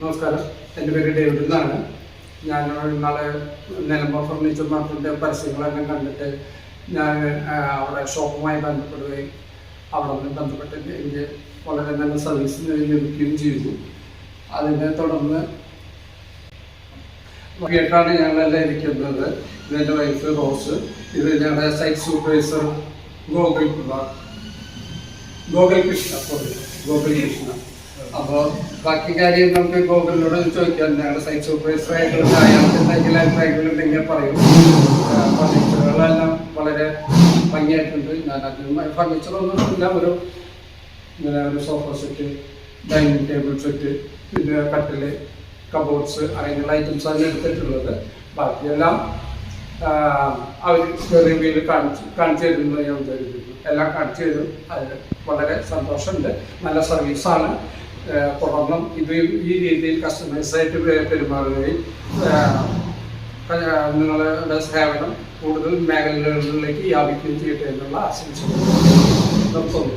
നമസ്കാരം, എൻ്റെ പേര് ഡേവിഡ് എന്നാണ്. ഞാൻ നാളെ നിലമ്പൂർ ഫർണിച്ചർ മാർക്കറ്റിൻ്റെ പരസ്യങ്ങളെല്ലാം കണ്ടിട്ട് ഞാൻ അവിടെ ഷോപ്പുമായി ബന്ധപ്പെടുകയും അവിടെ നിന്ന് ബന്ധപ്പെട്ട് എനിക്ക് വളരെ നല്ല സർവീസ് ലഭിക്കുകയും ചെയ്തു. അതിനെ തുടർന്ന് കേട്ടാണ് ഞങ്ങളെല്ലാം ഇരിക്കുന്നത്. ഇതെൻ്റെ വൈഫ് റോസ്, ഇത് ഞങ്ങളുടെ സൈറ്റ് സൂപ്പർവൈസർ ഗോകുൽ കൃഷ്ണ. അപ്പോൾ ബാക്കി കാര്യം നമുക്ക് ഗോകുലിനോട് ചോദിക്കാം. ഞങ്ങളുടെ സൈറ്റ് സൂപ്പർവൈസർ ആയിട്ടുള്ള അയാൾക്ക് എന്തെങ്കിലും അഭിപ്രായങ്ങളുണ്ടെങ്കിൽ പറയും. ഫർണിച്ചറുകളെല്ലാം വളരെ ഭംഗിയായിട്ടുണ്ട്. ഞാൻ അതിന് ഫർണിച്ചറൊന്നും ഇല്ല, ഇങ്ങനെ ഒരു sofa set, dining table set, പിന്നെ കട്ടില്, കബോർഡ്സ്, അങ്ങനെയുള്ള ഐറ്റംസാണ് എടുത്തിട്ടുള്ളത്. ബാക്കിയെല്ലാം അവർ റിവ്യൂവിൽ കാണിച്ചു തരുന്നത് ഞാൻ വിചാരിക്കുന്നു. എല്ലാം കാണിച്ചു തരും. അതിൽ വളരെ സന്തോഷമുണ്ട്. നല്ല സർവീസാണ്. തുടർന്നും ഇത് ഈ രീതിയിൽ കസ്റ്റമേഴ്സായിട്ട് പെരുമാറുകയും നിങ്ങളുടെ സേവനം കൂടുതൽ മേഖലകളിലേക്ക് വ്യാപിക്കുകയും ചെയ്യട്ടെ എന്നുള്ള ആശംസകൾ നിർത്തുന്നു.